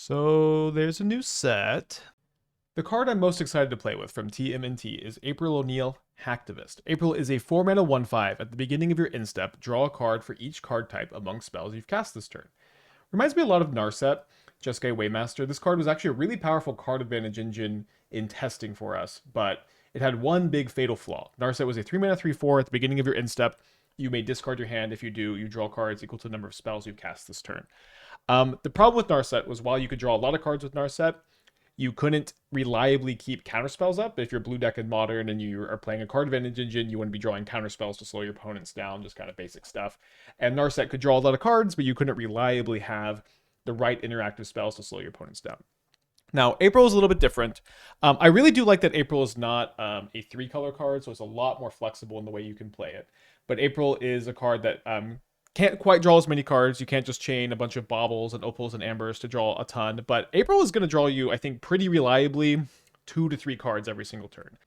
So there's a new set. The card I'm most excited to play with from TMNT is April O'Neil, Hacktivist. April is a 4 mana 1/5. At the beginning of your instep, draw a card for each card type among spells you've cast this turn. Reminds me a lot of Narset, Jeskai Waymaster. This card was actually a really powerful card advantage engine in testing for us, but it had one big fatal flaw. Narset was a 3 mana 3/4. At the beginning of your instep, you may discard your hand. If you do, you draw cards equal to the number of spells you've cast this turn. The problem with Narset was while you could draw a lot of cards with Narset, you couldn't reliably keep counterspells up. If you're blue deck in Modern and you are playing a card advantage engine, you wouldn't be drawing counterspells to slow your opponents down, just kind of basic stuff. And Narset could draw a lot of cards, but you couldn't reliably have the right interactive spells to slow your opponents down. Now, April is a little bit different. I really do like that April is not a 3-color card, so it's a lot more flexible in the way you can play it. But April is a card that can't quite draw as many cards. You can't just chain a bunch of baubles and opals and ambers to draw a ton. But April is going to draw you, I think, pretty reliably 2 to 3 cards every single turn.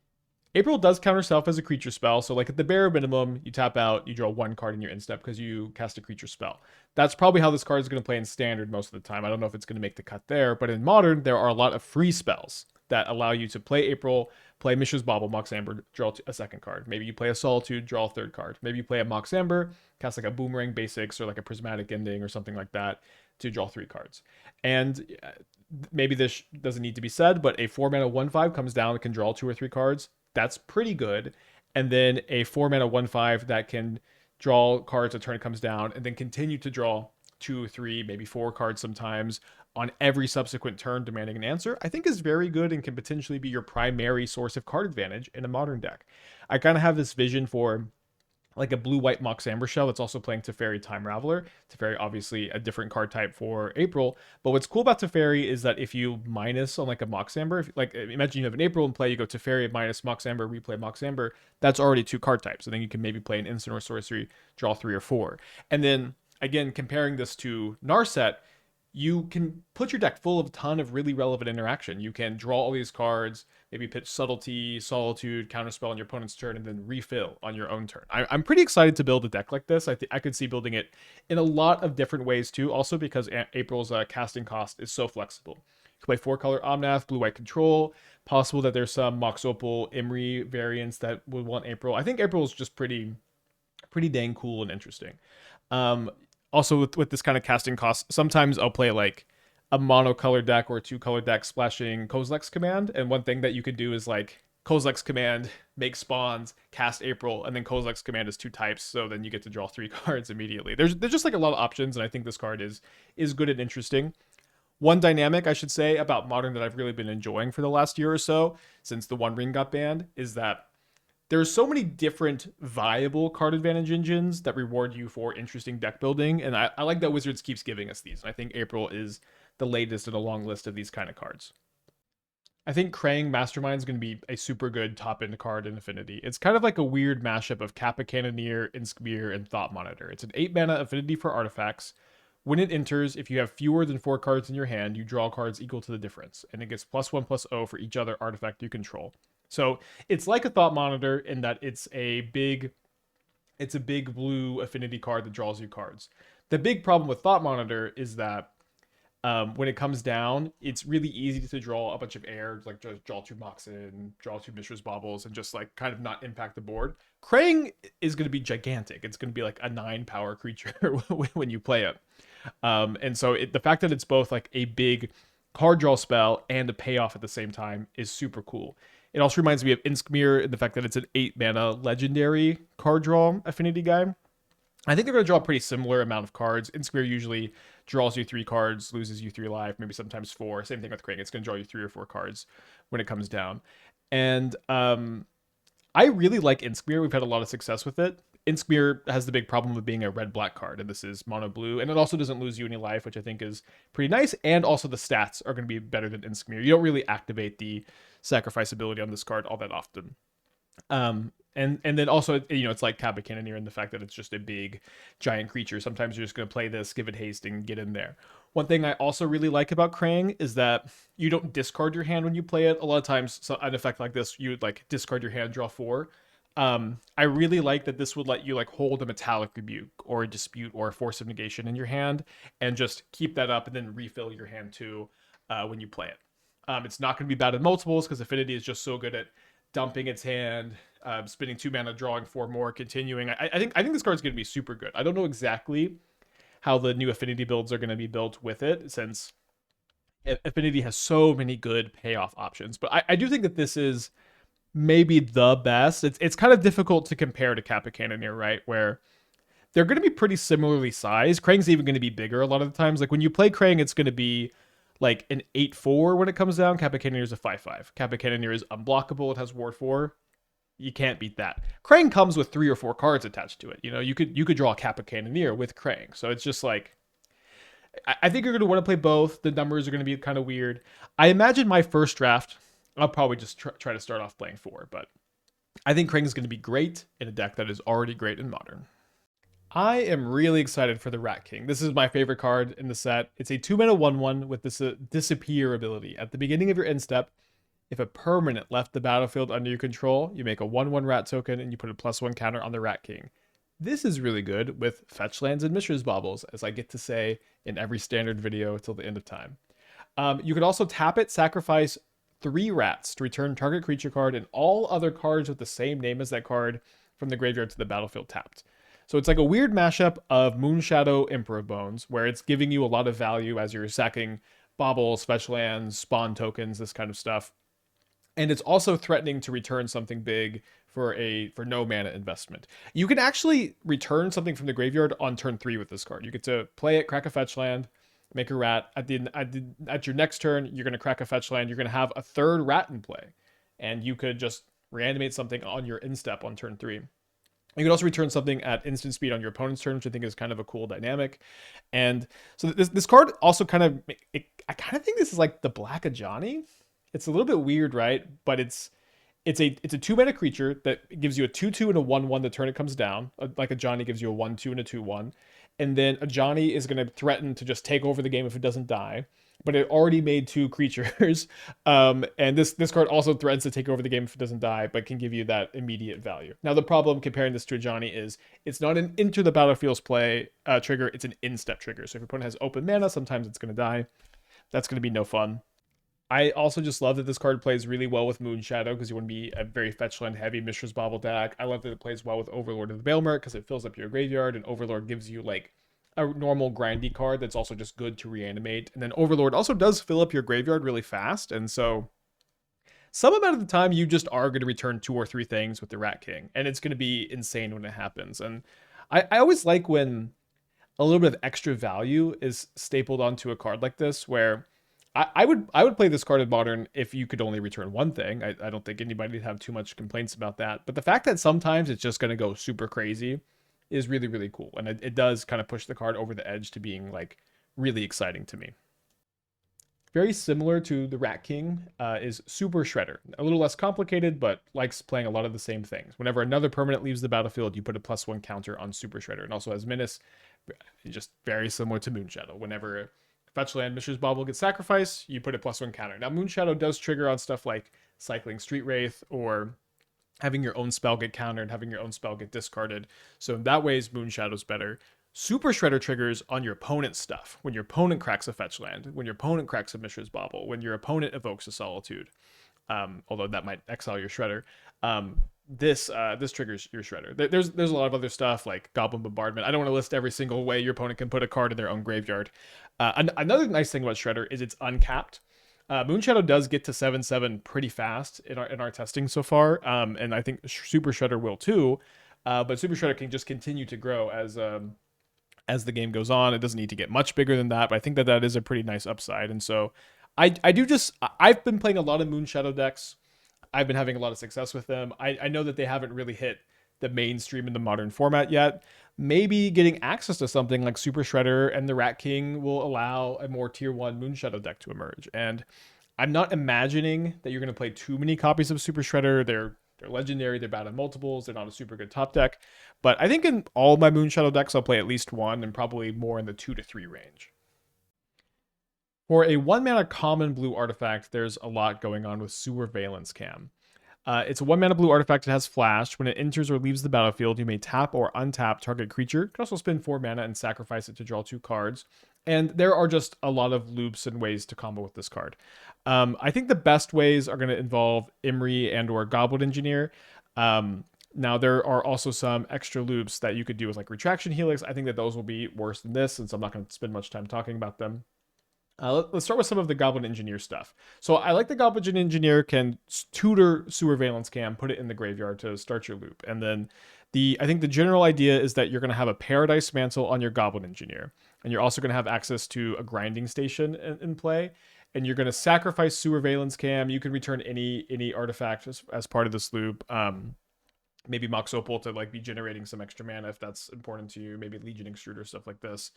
April does counter self as a creature spell, so like at the bare minimum, you tap out, you draw 1 card in your instep because you cast a creature spell. That's probably how this card is going to play in Standard most of the time. I don't know if it's going to make the cut there, but in Modern, there are a lot of free spells that allow you to play April, play Mishra's Bauble, Mox Amber, draw a second card. Maybe you play a Solitude, draw a third card. Maybe you play a Mox Amber, cast like a Boomerang Basics or like a Prismatic Ending or something like that to draw 3 cards. And maybe this doesn't need to be said, but a 4 mana 1/5 comes down and can draw 2 or 3 cards. That's pretty good. And then a 4 mana 1/5 that can draw cards a turn comes down and then continue to draw 2, 3, maybe 4 cards sometimes on every subsequent turn demanding an answer, I think is very good and can potentially be your primary source of card advantage in a Modern deck. I kind of have this vision for like a blue-white Mox Amber shell that's also playing Teferi Time Raveler. Teferi, obviously a different card type for April, but what's cool about Teferi is that if you minus on like a Mox Amber, if, like imagine you have an April in play, you go Teferi minus Mox Amber, replay Mox Amber, that's already 2 card types. And then you can maybe play an instant or sorcery, draw 3 or 4. And then again, comparing this to Narset, you can put your deck full of a ton of really relevant interaction. You can draw all these cards, maybe pitch Subtlety, Solitude, Counterspell on your opponent's turn, and then refill on your own turn. I'm pretty excited to build a deck like this. I could see building it in a lot of different ways too, also because April's casting cost is so flexible. You can play 4-color Omnath, blue-white control. Possible that there's some Mox Opal, Imri variants that would want April. I think April is just pretty dang cool and interesting. Also with this kind of casting cost, sometimes I'll play like a monocolor deck or a 2-color deck splashing Kozilek's Command. And one thing that you could do is like Kozilek's Command, make spawns, cast April, and then Kozilek's Command is 2 types, so then you get to draw 3 cards immediately. There's just like a lot of options, and I think this card is good and interesting. One dynamic I should say about Modern that I've really been enjoying for the last year or so, since the One Ring got banned, is that there's so many different viable card advantage engines that reward you for interesting deck building, and I like that Wizards keeps giving us these. And I think April is the latest in a long list of these kind of cards. I think Krang Mastermind is going to be a super good top-end card in Affinity. It's kind of like a weird mashup of Kappa Cannoneer, Inskmir, and Thought Monitor. It's an 8-mana affinity for artifacts. When it enters, if you have fewer than 4 cards in your hand, you draw cards equal to the difference, and it gets +1/+0 for each other artifact you control. So it's like a Thought Monitor in that it's a big blue affinity card that draws you cards. The big problem with Thought Monitor is that when it comes down, it's really easy to draw a bunch of air, like just draw 2 Moxen, draw 2 Mishra's Baubles, and just like kind of not impact the board. Krang is going to be gigantic. It's going to be like a 9-power creature when you play it. And so the fact that it's both like a big card draw spell and a payoff at the same time is super cool. It also reminds me of Inskmir in the fact that it's an 8-mana legendary card draw affinity guy. I think they're going to draw a pretty similar amount of cards. Inskmir usually draws you 3 cards, loses you 3 life, maybe sometimes 4. Same thing with Krang. It's going to draw you 3 or 4 cards when it comes down. And I really like Inskmir. We've had a lot of success with it. Inskmir has the big problem of being a red-black card, and this is mono-blue, and it also doesn't lose you any life, which I think is pretty nice, and also the stats are going to be better than Inskmir. You don't really activate the sacrifice ability on this card all that often. And then also, it's like Kappa Cannoneer in the fact that it's just a big, giant creature. Sometimes you're just going to play this, give it haste, and get in there. One thing I also really like about Krang is that you don't discard your hand when you play it. A lot of times, so an effect like this, you would like discard your hand, draw 4. I really like that this would let you like hold a metallic rebuke or a dispute or a force of negation in your hand and just keep that up and then refill your hand too when you play it. It's not going to be bad in multiples because Affinity is just so good at dumping its hand, spending 2 mana, drawing 4 more, continuing. I think this card's going to be super good. I don't know exactly how the new Affinity builds are going to be built with it since Affinity has so many good payoff options. But I do think that this is maybe the best. It's kind of difficult to compare to Kappa Cannoneer, right? Where they're going to be pretty similarly sized. Krang's even going to be bigger a lot of the times. Like when you play Krang, it's going to be like an 8/4 when it comes down. Kappa Cannoneer is a 5/5. Kappa Cannoneer is unblockable. It has Ward 4. You can't beat that. Krang comes with 3 or 4 cards attached to it. You know, you could draw a Kappa Cannoneer with Krang. So it's just like I think you're going to want to play both. The numbers are going to be kind of weird. I imagine my first draft, I'll probably just try to start off playing 4, but I think Krang is going to be great in a deck that is already great in Modern. I am really excited for the Rat King. This is my favorite card in the set. It's a 2 mana 1/1 with this disappear ability. At the beginning of your end step, if a permanent left the battlefield under your control, you make a 1/1 rat token and you put a +1 counter on the Rat King. This is really good with fetch lands and Mishra's Baubles, as I get to say in every standard video till the end of time. You could also tap it, sacrifice 3 rats to return target creature card and all other cards with the same name as that card from the graveyard to the battlefield tapped. So it's like a weird mashup of Moonshadow Emperor Bones, where it's giving you a lot of value as you're sacking baubles, fetch lands, spawn tokens, this kind of stuff. And it's also threatening to return something big for no mana investment. You can actually return something from the graveyard on turn 3 with this card. You get to play it, crack a fetch land, make a rat. At your next turn, you're going to crack a fetch land. You're going to have a 3rd rat in play, and you could just reanimate something on your instep on turn 3. You can also return something at instant speed on your opponent's turn, which I think is kind of a cool dynamic. And so this card also kind of, I kind of think this is like the Black Ajani. It's a little bit weird, right? But it's a 2 mana creature that gives you a 2/2 and a 1/1 the turn it comes down. Like a Johnny gives you a 1/2 and a 2/1. And then a Johnny is going to threaten to just take over the game if it doesn't die. But it already made 2 creatures. And this card also threatens to take over the game if it doesn't die, but can give you that immediate value. Now, the problem comparing this to a Johnny is it's not an enter the battlefield's play trigger, it's an in-step trigger. So if your opponent has open mana, sometimes it's going to die. That's going to be no fun. I also just love that this card plays really well with Moonshadow because you want to be a very fetchland heavy Mishra's Bauble deck. I love that it plays well with Overlord of the Bailmert because it fills up your graveyard, and Overlord gives you like a normal grindy card that's also just good to reanimate. And then Overlord also does fill up your graveyard really fast, and so some amount of the time you just are going to return 2 or 3 things with the Rat King, and it's going to be insane when it happens. And I always like when a little bit of extra value is stapled onto a card like this, where I would play this card in Modern if you could only return 1 thing. I don't think anybody would have too much complaints about that. But the fact that sometimes it's just going to go super crazy is really, really cool. And it does kind of push the card over the edge to being like really exciting to me. Very similar to the Rat King is Super Shredder. A little less complicated, but likes playing a lot of the same things. Whenever another permanent leaves the battlefield, you put a +1 counter on Super Shredder. And also has Menace, just very similar to Moonshadow. Whenever fetch land Mishra's Bauble gets sacrificed, you put a +1 counter. Now, Moonshadow does trigger on stuff like cycling Street Wraith or having your own spell get countered, having your own spell get discarded. So in that ways, Moonshadow's better. Super Shredder triggers on your opponent's stuff. When your opponent cracks a fetch land, when your opponent cracks a Mishra's Bauble, when your opponent evokes a Solitude, although that might exile your Shredder. This triggers your Shredder. There's a lot of other stuff like Goblin Bombardment. I don't want to list every single way your opponent can put a card in their own graveyard. Another nice thing about Shredder is it's uncapped. Moonshadow does get to 7/7 pretty fast in our testing so far, and I think Super Shredder will too. But Super Shredder can just continue to grow as the game goes on. It doesn't need to get much bigger than that, but I think that is a pretty nice upside. And so I've been playing a lot of Moonshadow decks. I've been having a lot of success with them. I know that they haven't really hit the mainstream in the Modern format yet. Maybe getting access to something like Super Shredder and the Rat King will allow a more tier 1 Moonshadow deck to emerge. And I'm not imagining that you're going to play too many copies of Super Shredder. They're legendary, they're bad in multiples, they're not a super good top deck. But I think in all my Moonshadow decks, I'll play at least 1 and probably more in the 2 to 3 range. For a 1 mana common blue artifact, there's a lot going on with Surveillance Cam. It's a 1 mana blue artifact. It has flash. When it enters or leaves the battlefield, you may tap or untap target creature. You can also spend 4 mana and sacrifice it to draw 2 cards. And there are just a lot of loops and ways to combo with this card. I think the best ways are going to involve Imri and or Goblin Engineer. Now there are also some extra loops that you could do with like Retraction Helix. I think that those will be worse than this, since I'm not going to spend much time talking about them. Let's start with some of the Goblin Engineer stuff. So I like the Goblin Engineer can tutor Sewer Valence Cam, put it in the graveyard to start your loop. And then I think the general idea is that you're going to have a Paradise Mantle on your Goblin Engineer. And you're also going to have access to a grinding station in play. And you're going to sacrifice Sewer Valence Cam. You can return any artifact as part of this loop. Maybe Mox Opal to like be generating some extra mana if that's important to you. Maybe Legion Extruder, stuff like this.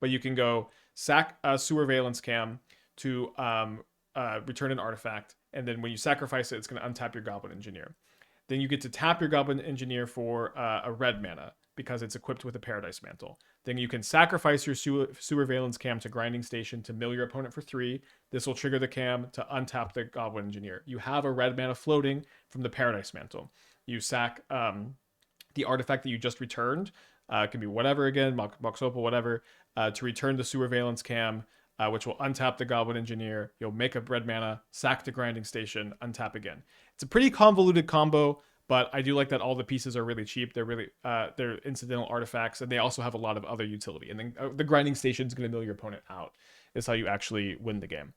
But you can go sack Sewer Valence Cam to return an artifact, and then when you sacrifice it, it's going to untap your Goblin Engineer. Then you get to tap your Goblin Engineer for a red mana because it's equipped with a Paradise Mantle. Then you can sacrifice your Sewer Valence Cam to Grinding Station to mill your opponent for 3. This will trigger the cam to untap the Goblin Engineer. You have a red mana floating from the Paradise Mantle. You sack the artifact that you just returned. It can be whatever again, Mox Opal, whatever, to return the Sewer Valence Cam, which will untap the Goblin Engineer. You'll make a red mana, sack the Grinding Station, untap again. It's a pretty convoluted combo, but I do like that all the pieces are really cheap. They're incidental artifacts, and they also have a lot of other utility. And then the Grinding Station is going to mill your opponent out. Is how you actually win the game.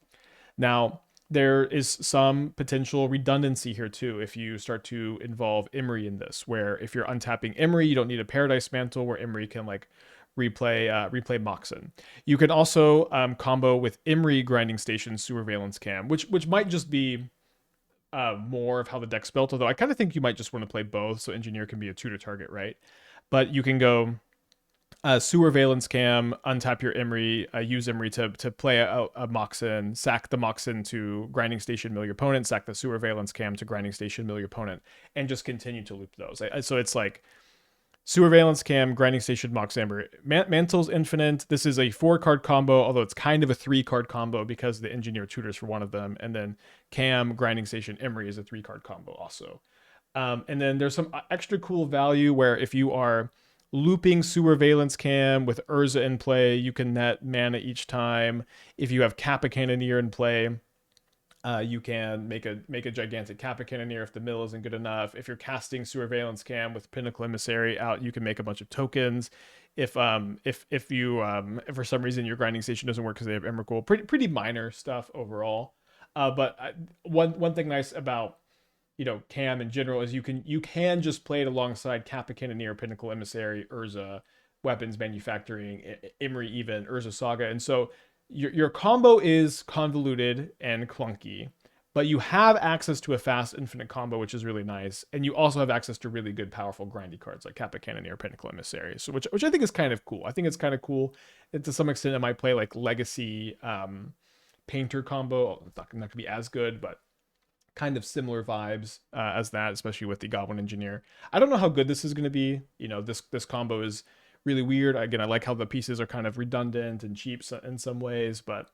Now, there is some potential redundancy here too if you start to involve Imri in this, where if you're untapping Imri, you don't need a Paradise Mantle where Imri can like replay Moxen. You can also combo with Imri Grinding Station Sewer Valence Cam, which might just be more of how the deck's built, although I kind of think you might just want to play both, so Engineer can be a tutor target, right? But you can go Sewer Valence Cam, untap your Imri, use Imri to play a Moxen, sack the Moxen to Grinding Station, mill your opponent, sack the Sewer Valence Cam to Grinding Station, mill your opponent, and just continue to loop those. So it's like Sewer Valence Cam, Grinding Station, Mox Amber. Mantle's Infinite. This is a 4-card combo, although it's kind of a 3-card combo because the Engineer tutors for one of them. And then Cam, Grinding Station, Imri is a 3-card combo also. And then there's some extra cool value where if you are looping Sewer Valence Cam with Urza in play, you can net mana each time. If you have Kappa Cannoneer in play, you can make a gigantic Kappa Cannoneer if the mill isn't good enough. If you're casting Sewer Valence Cam with Pinnacle Emissary out, you can make a bunch of tokens. If you if for some reason your Grinding Station doesn't work because they have Emrakul, pretty minor stuff overall. But one thing nice about Cam in general is you can just play it alongside Kappa Cannoneer, Pinnacle Emissary, Urza, Weapons Manufacturing, Imri even, Urza Saga. And so your combo is convoluted and clunky, but you have access to a fast infinite combo, which is really nice. And you also have access to really good, powerful, grindy cards like Kappa Cannoneer, Pinnacle Emissary, so which I think is kind of cool. I think it's kind of cool. And to some extent, it might play like Legacy Painter combo. It's not going to be as good, but kind of similar vibes as that, especially with the Goblin Engineer. I don't know how good this is going to be. This combo is really weird. Again, I like how the pieces are kind of redundant and cheap in some ways, but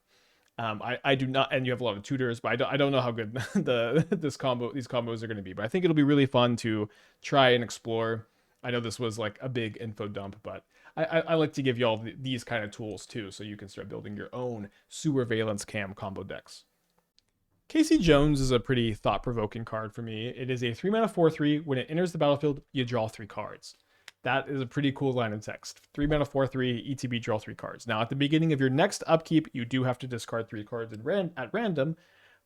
I do not. And you have a lot of tutors, but I don't know how good these combos are going to be. But I think it'll be really fun to try and explore. I know this was like a big info dump, but I like to give you all these kind of tools too, so you can start building your own Sewer Valence Cam combo decks. Casey Jones is a pretty thought-provoking card for me. It is a 3-mana 4/3. When it enters the battlefield, you draw 3 cards. That is a pretty cool line of text. 3-mana 4/3, ETB, draw 3 cards. Now, at the beginning of your next upkeep, you do have to discard 3 cards at random.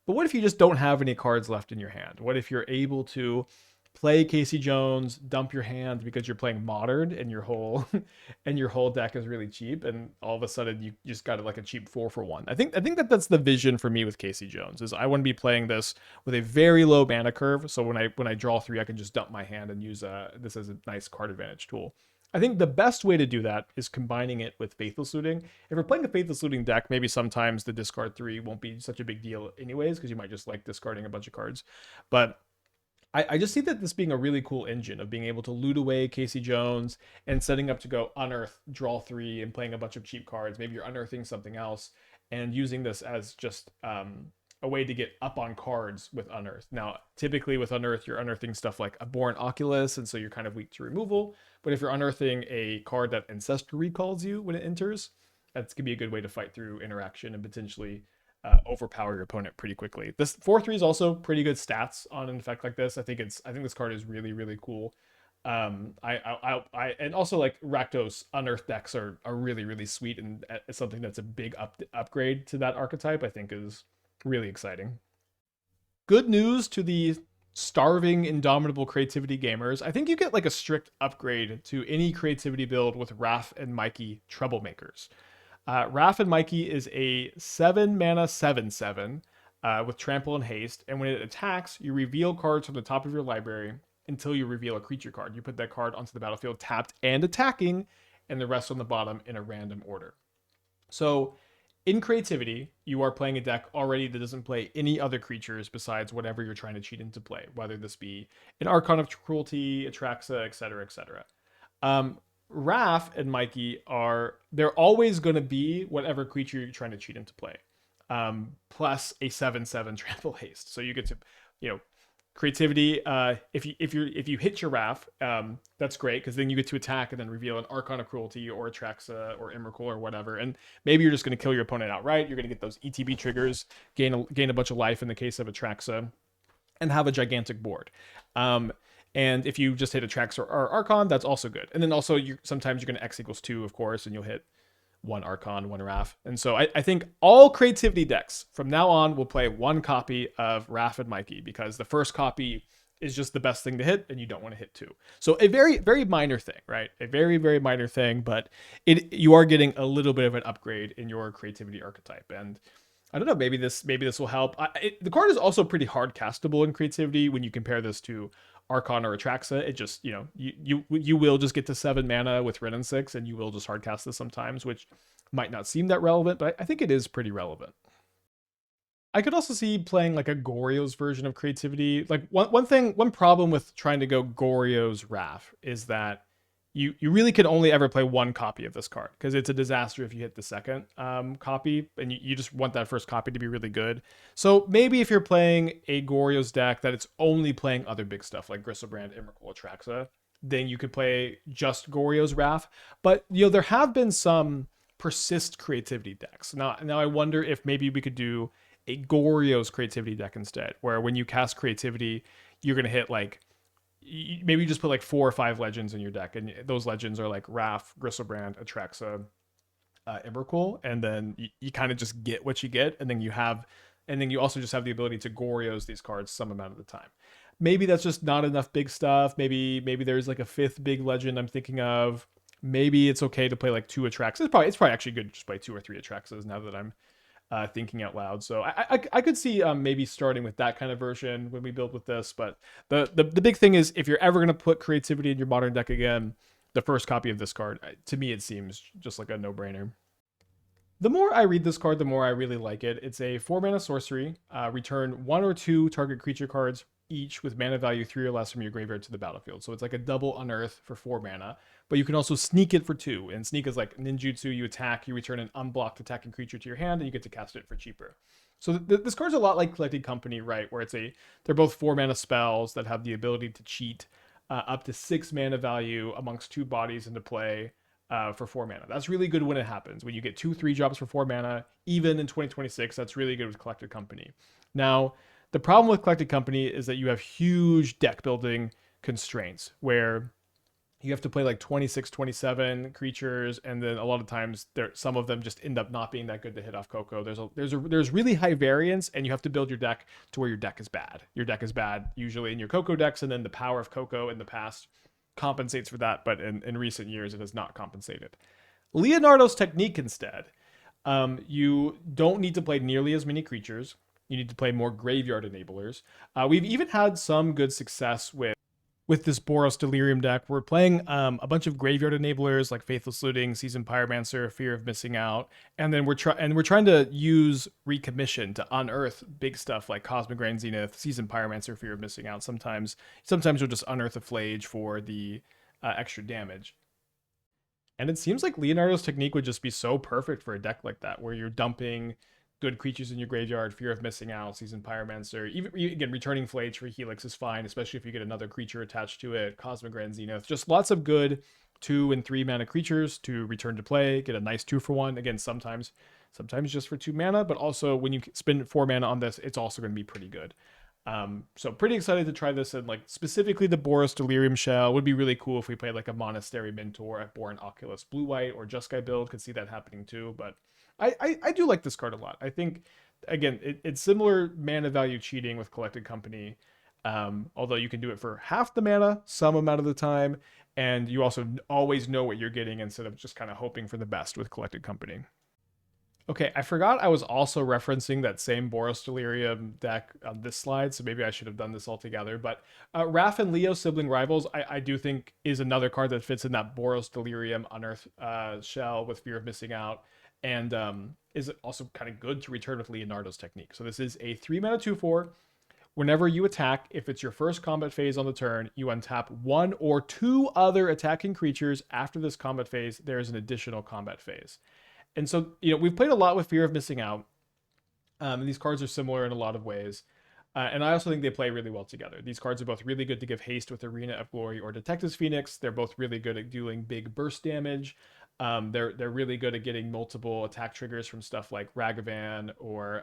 But what if you just don't have any cards left in your hand? What if you're able to play Casey Jones, dump your hand because you're playing Modern and your whole deck is really cheap, and all of a sudden you just got like a cheap 4-for-1. I think that's the vision for me with Casey Jones. Is I want to be playing this with a very low mana curve, so when I draw 3, I can just dump my hand and use this as a nice card advantage tool. I think the best way to do that is combining it with Faithless Looting. If you're playing a Faithless Looting deck, maybe sometimes the discard 3 won't be such a big deal anyways, because you might just like discarding a bunch of cards. But I just see that this being a really cool engine of being able to loot away Casey Jones and setting up to go unearth, draw 3, and playing a bunch of cheap cards. Maybe you're unearthing something else and using this as just a way to get up on cards with Unearth. Now, typically with Unearth, you're unearthing stuff like a Born Oculus, and so you're kind of weak to removal. But if you're unearthing a card that Ancestor recalls you when it enters, that's gonna be a good way to fight through interaction and potentially overpower your opponent pretty quickly. This 4/3 is also pretty good stats on an effect like this. I think this card is really really cool. And also like Rakdos Unearth decks are really really sweet, and it's something that's a big upgrade to that archetype. I think is really exciting. Good news to the starving indomitable creativity gamers. I think you get like a strict upgrade to any creativity build with Raph and Mikey Troublemakers. Raph and Mikey is a 7 mana 7/7 with trample and haste, and when it attacks, you reveal cards from the top of your library until you reveal a creature card. You put that card onto the battlefield tapped and attacking, and the rest on the bottom in a random order. So, in creativity, you are playing a deck already that doesn't play any other creatures besides whatever you're trying to cheat into play, whether this be an Archon of Cruelty, Atraxa, etc., etc. Um, Raph and Mikey they're always going to be whatever creature you're trying to cheat into play, plus a 7/7 trample haste. So you get to, you know, creativity. If you hit your Raph, that's great because then you get to attack and then reveal an Archon of Cruelty or Atraxa or Emrakul or whatever, and maybe you're just going to kill your opponent outright. You're going to get those ETB triggers, gain a bunch of life in the case of Atraxa, and have a gigantic board. And if you just hit Atraxa or Archon, that's also good. And then also sometimes you're going to X=2, of course, and you'll hit one Archon, one Raph. And so I think all creativity decks from now on will play one copy of Raph and Mikey because the first copy is just the best thing to hit and you don't want to hit two. So a very, very minor thing, right? A very, very minor thing, but you are getting a little bit of an upgrade in your creativity archetype. And I don't know, maybe this will help. The card is also pretty hard castable in creativity when you compare this to Archon or Atraxa. It just, you will just get to 7 mana with Ren and 6, and you will just hardcast this sometimes, which might not seem that relevant, but I think it is pretty relevant. I could also see playing like a Goryo's version of creativity. Like one problem with trying to go Goryo's Raph is that you really can only ever play one copy of this card because it's a disaster if you hit the second copy, and you just want that first copy to be really good. So maybe if you're playing a Goryo's deck that it's only playing other big stuff like Gristlebrand, Emrakul, Atraxa, then you could play just Goryo's Raph. But there have been some persist creativity decks. Now I wonder if maybe we could do a Goryo's creativity deck instead, where when you cast creativity, you're gonna hit like maybe you just put like 4 or 5 legends in your deck, and those legends are like Raph, Gristlebrand, Atraxa, Emrakul, and then you kind of just get what you get, and then you also just have the ability to Goryo's these cards some amount of the time. Maybe that's just not enough big stuff. Maybe there's like a 5th big legend I'm thinking of. Maybe it's okay to play like 2 Atraxas. It's probably actually good to just play 2 or 3 Atraxas now that I'm thinking out loud. So I could see maybe starting with that kind of version when we build with this. But the big thing is if you're ever going to put creativity in your modern deck again, the first copy of this card, to me, it seems just like a no-brainer. The more I read this card, the more I really like it. It's a 4 mana sorcery. Return 1 or 2 target creature cards each with mana value 3 or less from your graveyard to the battlefield. So it's like a double Unearth for 4 mana. But you can also sneak it for 2. And sneak is like ninjutsu. You attack, you return an unblocked attacking creature to your hand, and you get to cast it for cheaper. So this card's a lot like Collected Company, right? Where they're both 4 mana spells that have the ability to cheat up to 6 mana value amongst 2 bodies into play. For 4 mana. That's really good when it happens. When you get 2 3-drops for 4 mana, even in 2026, that's really good with Collected Company. Now, the problem with Collected Company is that you have huge deck building constraints where you have to play like 26, 27 creatures, and then a lot of times some of them just end up not being that good to hit off Coco. There's really high variance, and you have to build your deck to where your deck is bad. Your deck is bad usually in your Coco decks, and then the power of Coco in the past compensates for that, but in recent years it has not compensated. Leonardo's technique instead, you don't need to play nearly as many creatures. You need to play more graveyard enablers. We've even had some good success with this Boros Delirium deck. We're playing a bunch of graveyard enablers like Faithless Looting, Seasoned Pyromancer, Fear of Missing Out, and then we're trying to use Recommission to unearth big stuff like Cosmic Grand Zenith, Seasoned Pyromancer, Fear of Missing Out. Sometimes you'll just unearth a Flage for the extra damage. And it seems like Leonardo's technique would just be so perfect for a deck like that, where you're dumping good creatures in your graveyard. Fear of Missing Out, Seasoned Pyromancer. Even again, Returning Flames for Helix is fine, especially if you get another creature attached to it. Cosmic Grand Zenith. Just lots of good 2 and 3 mana creatures to return to play. Get a nice 2-for-1. Again, sometimes just for 2 mana, but also when you spend 4 mana on this, it's also going to be pretty good. So pretty excited to try this, and like specifically the Boros Delirium Shell would be really cool if we played like a Monastery Mentor at Born Oculus Blue White or Jeskai build. Could see that happening too, but I do like this card a lot. I think again it's similar mana value cheating with Collected Company, although you can do it for half the mana some amount of the time, and you also always know what you're getting instead of just kind of hoping for the best with Collected Company. Okay, I forgot I was also referencing that same Boros Delirium deck on this slide, so maybe I should have done this all together. But Raph and Leo, Sibling Rivals, I do think is another card that fits in that Boros Delirium Unearth shell with Fear of Missing Out, and is also kind of good to return with Leonardo's Technique. So this is a 3 mana 2/4. Whenever you attack, if it's your first combat phase on the turn, you untap 1 or 2 other attacking creatures. After this combat phase, there is an additional combat phase. And so, we've played a lot with Fear of Missing Out. And these cards are similar in a lot of ways. And I also think they play really well together. These cards are both really good to give haste with Arena of Glory or Detective's Phoenix. They're both really good at dealing big burst damage. They're really good at getting multiple attack triggers from stuff like Ragavan, or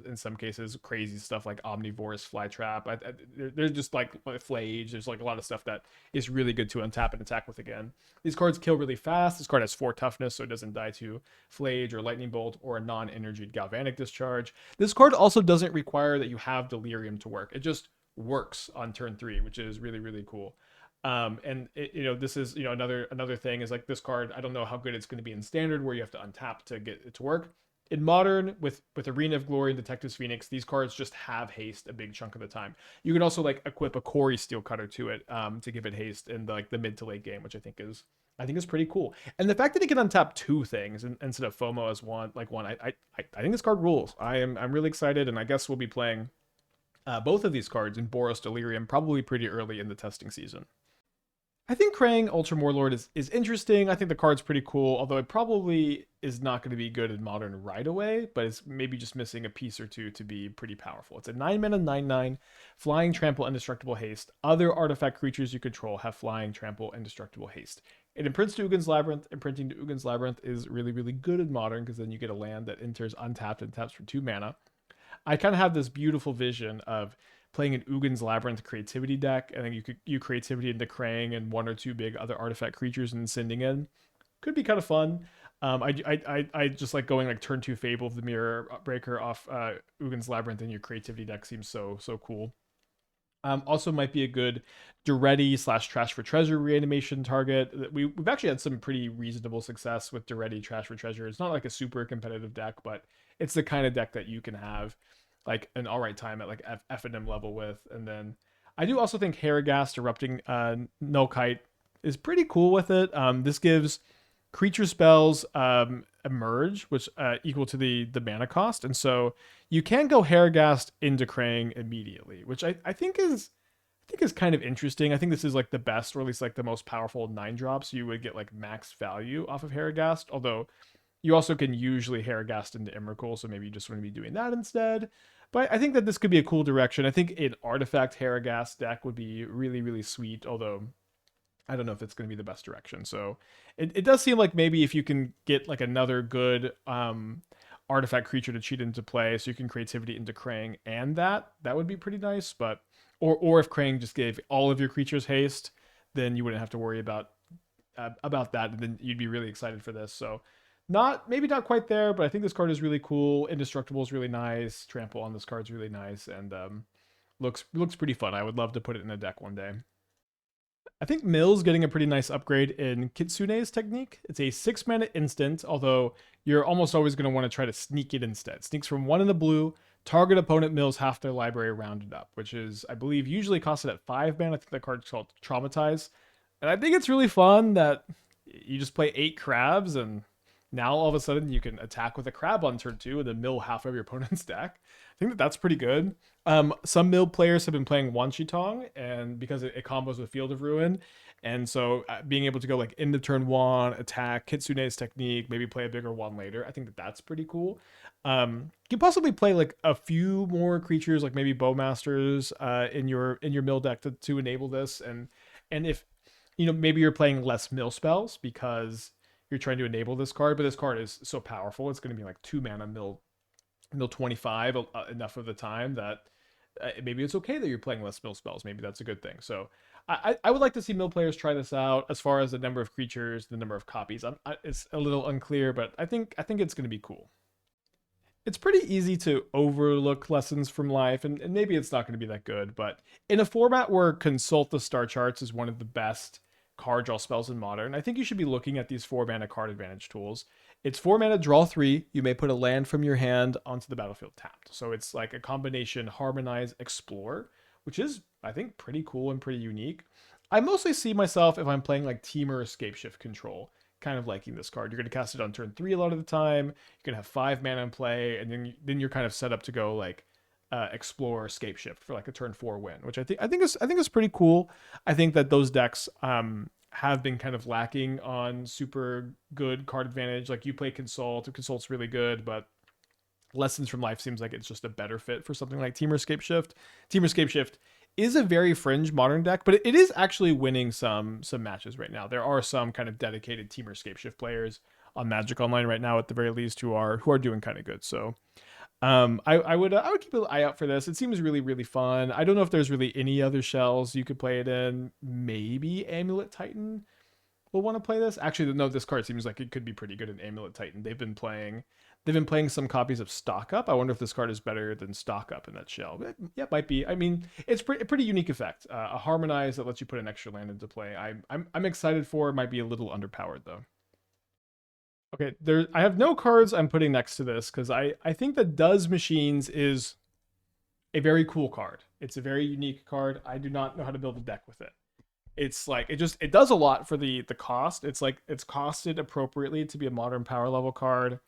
in some cases crazy stuff like Omnivorous Flytrap. They're just like Flage. There's like a lot of stuff that is really good to untap and attack with again. These cards kill really fast. This card has 4 toughness, so it doesn't die to Flage or Lightning Bolt or a non-energied Galvanic Discharge. This card also doesn't require that you have Delirium to work. It just works on turn 3, which is really, really cool. And this is another thing is like this card. I don't know how good it's going to be in Standard, where you have to untap to get it to work. In Modern, with Arena of Glory and Detective's Phoenix, these cards just have haste a big chunk of the time. You can also like equip a Corey Steel Cutter to it to give it haste in the mid to late game, which I think is pretty cool. And the fact that it can untap 2 things instead of FOMO as one, I think this card rules. I'm really excited, and I guess we'll be playing both of these cards in Boros Delirium probably pretty early in the testing season. I think Krang Ultra Warlord is interesting. I think the card's pretty cool, although it probably is not going to be good in Modern right away, but it's maybe just missing a piece or two to be pretty powerful. It's a 9 mana 9/9, Flying, Trample, Indestructible Haste. Other artifact creatures you control have Flying, Trample, Indestructible Haste. It imprints to Ugin's Labyrinth. Imprinting to Ugin's Labyrinth is really, really good in Modern, because then you get a land that enters untapped and taps for 2 mana. I kind of have this beautiful vision of playing an Ugin's Labyrinth creativity deck, and then you creativity into Krang and 1 or 2 big other artifact creatures and sending in. Could be kind of fun. I just like going like turn 2 Fable of the Mirror Breaker off Ugin's Labyrinth in your creativity deck. Seems so cool. Also might be a good Duretti / Trash for Treasure reanimation target. We've actually had some pretty reasonable success with Duretti Trash for Treasure. It's not like a super competitive deck, but it's the kind of deck that you can have like an all right time at like F&M level with. And then I do also think Harrogast Erupting Nullkite is pretty cool with it. This gives creature spells emerge, which equal to the mana cost, and so you can go Harrogast into Krang immediately, which I think is kind of interesting. I think this is like the best, or at least like the most powerful 9-drops. You would get like max value off of Harrogast, although you also can usually Harrogast into Emrakul, so maybe you just want to be doing that instead. But I think that this could be a cool direction. I think an artifact Harrogast deck would be really, really sweet, although I don't know if it's going to be the best direction. So it does seem like maybe if you can get like another good artifact creature to cheat into play, so you can creativity into Krang, and that would be pretty nice. But or if Krang just gave all of your creatures haste, then you wouldn't have to worry about that, and then you'd be really excited for this. So maybe not quite there, but I think this card is really cool. Indestructible is really nice. Trample on this card is really nice, and looks pretty fun. I would love to put it in a deck one day. I think Mill's getting a pretty nice upgrade in Kitsune's Technique. It's a 6 mana instant, although you're almost always going to want to try to sneak it instead. Sneaks from 1 in the blue. Target opponent mills half their library rounded up, which is, I believe, usually costed at 5 mana. I think that card's called Traumatize. And I think it's really fun that you just play 8 crabs and Now all of a sudden you can attack with a crab on turn 2 and then mill half of your opponent's deck. I think that that's pretty good. Some mill players have been playing Wanchitong, and because it combos with Field of Ruin, and so being able to go like into turn 1, attack Kitsune's technique, maybe play a bigger one later. I think that that's pretty cool. You can possibly play like a few more creatures, like maybe Bowmasters, in your mill deck to enable this, and if maybe you're playing less mill spells because you're trying to enable this card, but this card is so powerful, it's going to be like 2 mana mill 25 enough of the time that maybe it's okay that you're playing less mill spells. Maybe that's a good thing. So I would like to see mill players try this out. As far as the number of creatures, the number of copies, it's a little unclear, but I think it's going to be cool. It's pretty easy to overlook lessons from life, and maybe it's not going to be that good, but in a format where Consult the Star Charts is one of the best card draw spells in Modern, I think you should be looking at these 4 mana card advantage tools. It's 4 mana, draw 3. You may put a land from your hand onto the battlefield tapped. So it's like a combination Harmonize, Explore, which is, I think, pretty cool and pretty unique. I mostly see myself, if I'm playing like Temur Escape Shift Control, kind of liking this card. You're going to cast it on turn 3 a lot of the time. You're going to have 5 mana in play, and then you're kind of set up to go like Explore, Escape Shift for like a turn 4 win, which I think is pretty cool. I think that those decks have been kind of lacking on super good card advantage. Like you play Consult's really good, but Lessons from Life seems like it's just a better fit for something like Temur Escape Shift. Temur Escape Shift is a very fringe Modern deck, but it is actually winning some matches right now. There are some kind of dedicated Temur Escape Shift players on Magic Online right now, at the very least, who are doing kind of good. So I would keep an eye out for this. It seems really, really fun. I don't know if there's really any other shells you could play it in. Maybe Amulet Titan will want to play this. Actually, no, this card seems like it could be pretty good in Amulet Titan. They've been playing some copies of Stock Up. I wonder if this card is better than Stock Up in that shell. Yeah, it might be. I mean, it's a pretty unique effect. A Harmonize that lets you put an extra land into play. I'm excited for. It might be a little underpowered though. Okay, I have no cards I'm putting next to this because I think that Does Machines is a very cool card. It's a very unique card. I do not know how to build a deck with it. It's like it does a lot for the cost. It's like it's costed appropriately to be a Modern power level card.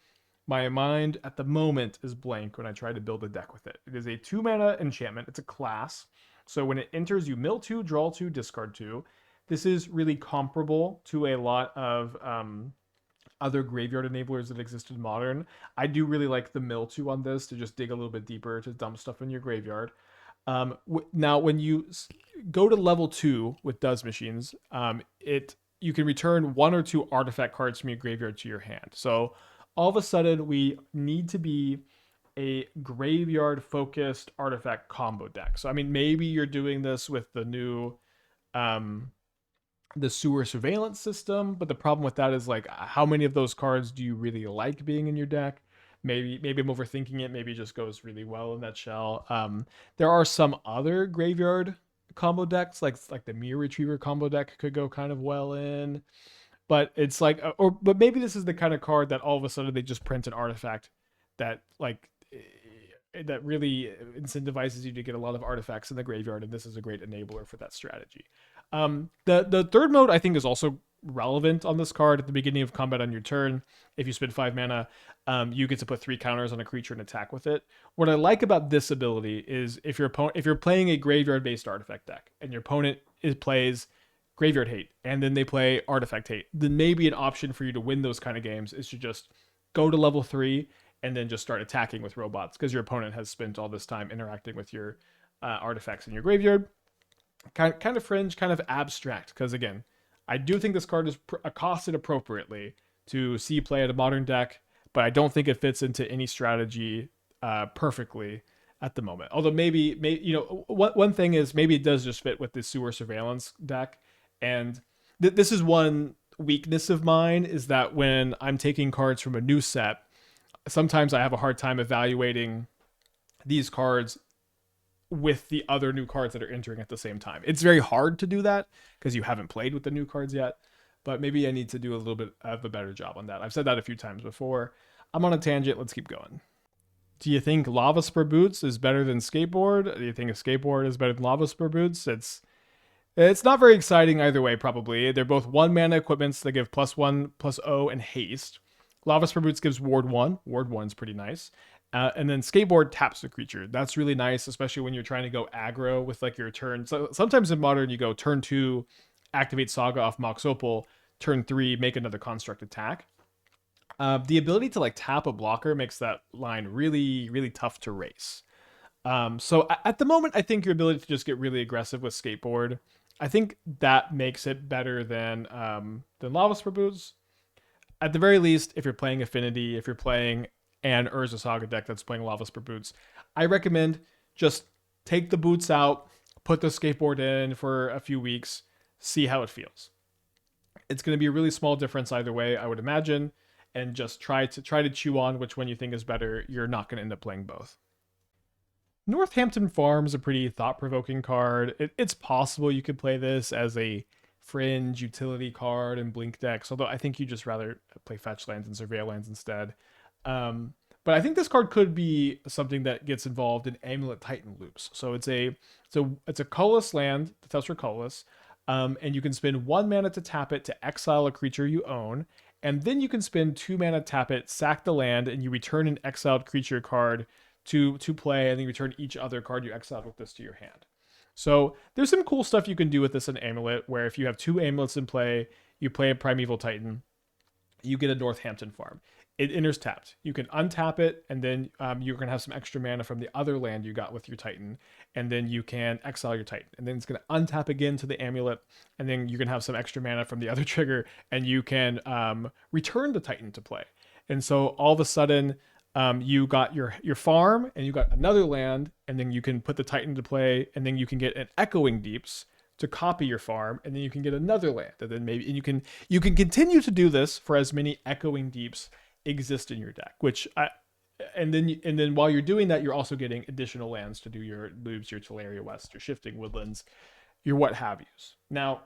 My mind at the moment is blank when I try to build a deck with it. It is a 2 mana enchantment. It's a class. So when it enters, you mill 2, draw 2, discard 2. This is really comparable to a lot of other graveyard enablers that exist in Modern. I do really like the mill 2 on this to just dig a little bit deeper to dump stuff in your graveyard. Now, when you go to level 2 with Does Machines, you can return 1 or 2 artifact cards from your graveyard to your hand. So all of a sudden, we need to be a graveyard focused artifact combo deck. So I mean, maybe you're doing this with the new the sewer surveillance system, but the problem with that is like how many of those cards do you really like being in your deck? Maybe I'm overthinking it. Maybe it just goes really well in that shell. There are some other graveyard combo decks, like the Mirror Retriever combo deck could go kind of well in. But it's like, but maybe this is the kind of card that all of a sudden they just print an artifact that like that really incentivizes you to get a lot of artifacts in the graveyard, and this is a great enabler for that strategy. The third mode I think is also relevant on this card. At the beginning of combat on your turn, if you spend 5 mana, you get to put 3 counters on a creature and attack with it. What I like about this ability is if you're playing a graveyard based artifact deck and your opponent plays Graveyard Hate and then they play Artifact Hate, then maybe an option for you to win those kind of games is to just go to level 3 and then just start attacking with robots because your opponent has spent all this time interacting with your artifacts in your graveyard. Kind of fringe, kind of abstract, because again, I do think this card is costed appropriately to see play at a Modern deck, but I don't think it fits into any strategy perfectly at the moment. Although maybe one thing is maybe it does just fit with the sewer surveillance deck, and this is one weakness of mine, is that when I'm taking cards from a new set, sometimes I have a hard time evaluating these cards with the other new cards that are entering at the same time. It's very hard to do that because you haven't played with the new cards yet, but maybe I need to do a little bit of a better job on that. I've said that a few times before. I'm on a tangent. Let's keep going. Do you think Lava Spur Boots is better than Skateboard? Do you think a Skateboard is better than Lava Spur Boots? It's not very exciting either way, probably. They're both 1 mana equipments that give +1/+0 and haste. Lava Spur Boots gives Ward 1. Ward 1's pretty nice. And then Skateboard taps the creature. That's really nice, especially when you're trying to go aggro with like your turn. So sometimes in Modern, you go turn 2, activate Saga off Mox Opal, turn 3, make another construct attack. The ability to like tap a blocker makes that line really, really tough to race. So at the moment, I think your ability to just get really aggressive with Skateboard, I think that makes it better than Lava Spur Boots. At the very least, if you're playing Affinity, if you're playing an Urza Saga deck that's playing Lava Spur Boots, I recommend just take the boots out, put the Skateboard in for a few weeks, see how it feels. It's going to be a really small difference either way, I would imagine, and just try to chew on which one you think is better. You're not going to end up playing both. Northampton Farm is a pretty thought-provoking card. It's possible you could play this as a fringe utility card in Blink decks, although I think you just rather play fetch lands and surveil lands instead. But I think this card could be something that gets involved in Amulet Titan loops. So it's a colorless land, the Telstra colorless, and you can spend 1 mana to tap it to exile a creature you own, and then you can spend 2 mana, tap it, sack the land, and you return an exiled creature card to play, and then you return each other card you exiled with this to your hand. So there's some cool stuff you can do with this in Amulet, where if you have 2 Amulets in play, you play a Primeval Titan, you get a Northampton Farm. It enters tapped. You can untap it, and then you're going to have some extra mana from the other land you got with your Titan, and then you can exile your Titan. And then it's going to untap again to the Amulet, and then you're going to have some extra mana from the other trigger, and you can return the Titan to play. And so all of a sudden, you got your farm, and you got another land, and then you can put the Titan to play, and then you can get an Echoing Deeps to copy your farm, and then you can get another land, and then maybe you can continue to do this for as many Echoing Deeps exist in your deck. And then while you're doing that, you're also getting additional lands to do your loops, your Teleria West, your Shifting Woodlands, your what have yous. Now,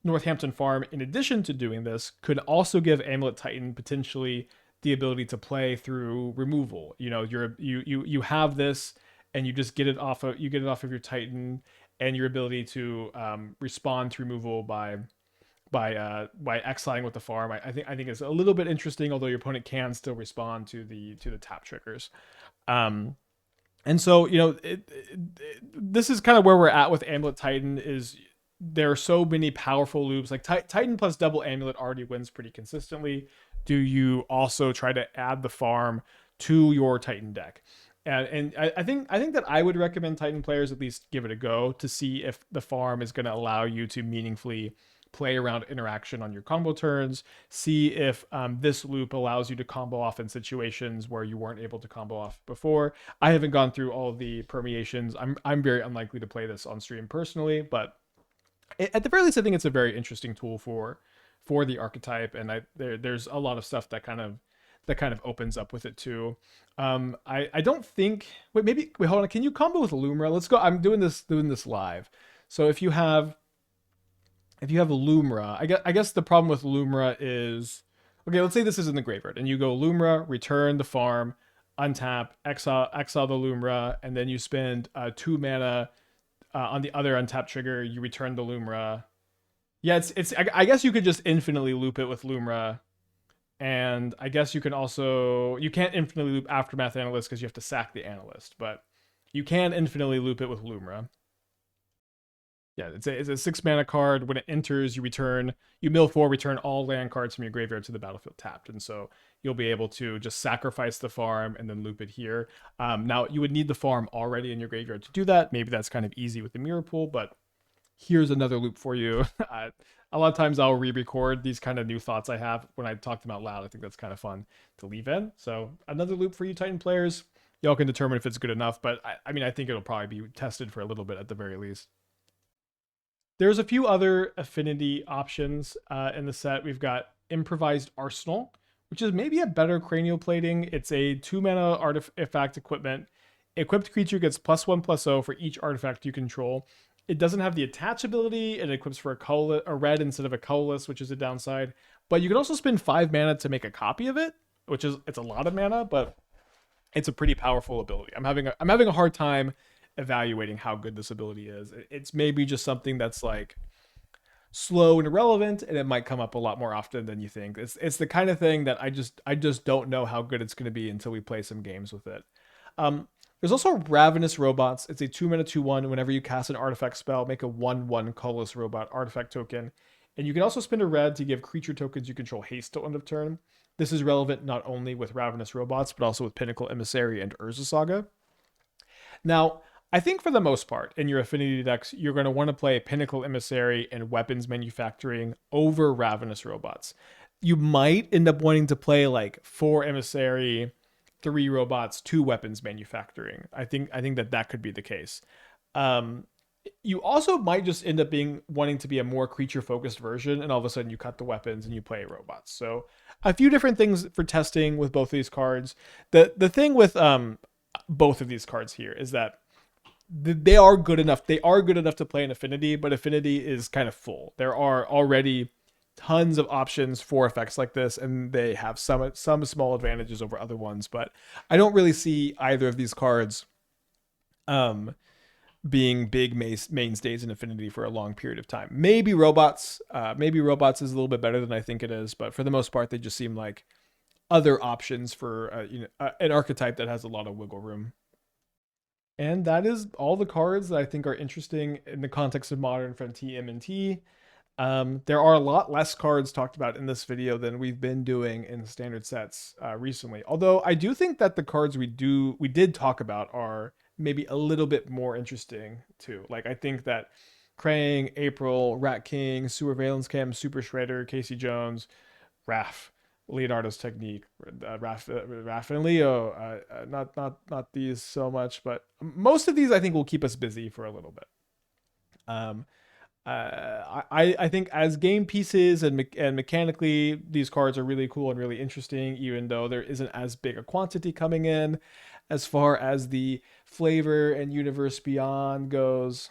Northampton Farm, in addition to doing this, could also give Amulet Titan potentially the ability to play through removal. You know, you have this, and you just get it off of your Titan, and your ability to respond to removal by exiling with the farm. I think it's a little bit interesting, although your opponent can still respond to the tap triggers. And so this is kind of where we're at with Amulet Titan. Is there are so many powerful loops, like Titan plus double Amulet already wins pretty consistently. Do you also try to add the farm to your Titan deck? And I think that I would recommend Titan players at least give it a go to see if the farm is going to allow you to meaningfully play around interaction on your combo turns. See if this loop allows you to combo off in situations where you weren't able to combo off before. I haven't gone through all of the permeations. I'm very unlikely to play this on stream personally, but at the very least, I think it's a very interesting tool for the archetype, and there's a lot of stuff that kind of opens up with it too. I don't think. Wait, hold on. Can you combo with Lumra? Let's go. I'm doing this live. So if you have Lumra, I guess the problem with Lumra is, okay, let's say this is in the graveyard, and you go Lumra, return the farm, untap, exile the Lumra, and then you spend 2 mana on the other untapped trigger. You return the Lumra. Yeah, I guess you could just infinitely loop it with Lumra. And I guess you can't infinitely loop Aftermath Analyst because you have to sack the Analyst, but you can infinitely loop it with Lumra. Yeah, it's a 6 mana card. When it enters, you mill 4, return all land cards from your graveyard to the battlefield tapped. And so you'll be able to just sacrifice the farm and then loop it here. Now, you would need the farm already in your graveyard to do that. Maybe that's kind of easy with the Mirror Pool, but here's another loop for you. A lot of times I'll re-record these kind of new thoughts I have when I talk them out loud. I think that's kind of fun to leave in. So another loop for you Titan players. Y'all can determine if it's good enough, but I think it'll probably be tested for a little bit at the very least. There's a few other affinity options in the set. We've got Improvised Arsenal, which is maybe a better cranial plating. It's a 2 mana artifact equipment. Equipped creature gets +1/+0 for each artifact you control. It doesn't have the attach ability. It equips for a red instead of a colorless, which is a downside. But you can also spend 5 mana to make a copy of it, it's a lot of mana, but it's a pretty powerful ability. I'm having a hard time evaluating how good this ability is. It's maybe just something that's like slow and irrelevant, and it might come up a lot more often than you think. It's the kind of thing that I just don't know how good it's going to be until we play some games with it. Um, there's also Ravenous Robots. It's a 2 mana 2/1. Whenever you cast an artifact spell, make a 1/1 colorless robot artifact token. And you can also spend a red to give creature tokens you control haste till end of turn. This is relevant not only with Ravenous Robots, but also with Pinnacle Emissary and Urza Saga. Now, I think for the most part, in your affinity decks, you're going to want to play Pinnacle Emissary and Weapons Manufacturing over Ravenous Robots. You might end up wanting to play like 4 Emissary, 3 robots, 2 Weapons Manufacturing. I think that could be the case. Um, you also might just end up being wanting to be a more creature focused version, and all of a sudden you cut the weapons and you play robots. So a few different things for testing with both of these cards. The thing with both of these cards here is that they are good enough. They are good enough to play in Affinity, but Affinity is kind of full. There are already tons of options for effects like this, and they have some small advantages over other ones. But I don't really see either of these cards um, being big mainstays in Affinity for a long period of time. Maybe robots is a little bit better than I think it is, but for the most part, they just seem like other options for an archetype that has a lot of wiggle room. And that is all the cards that I think are interesting in the context of Modern from TMNT. There are a lot less cards talked about in this video than we've been doing in standard sets recently. Although I do think that the cards we did talk about are maybe a little bit more interesting too. Like I think that Krang, April, Rat King, Sewer Valence Cam, Super Shredder, Casey Jones, Raph, Leonardo's Technique, Raph and Leo. Not these so much, but most of these I think will keep us busy for a little bit. Um, I think as game pieces and mechanically, these cards are really cool and really interesting, even though there isn't as big a quantity coming in as far as the flavor and universe beyond goes.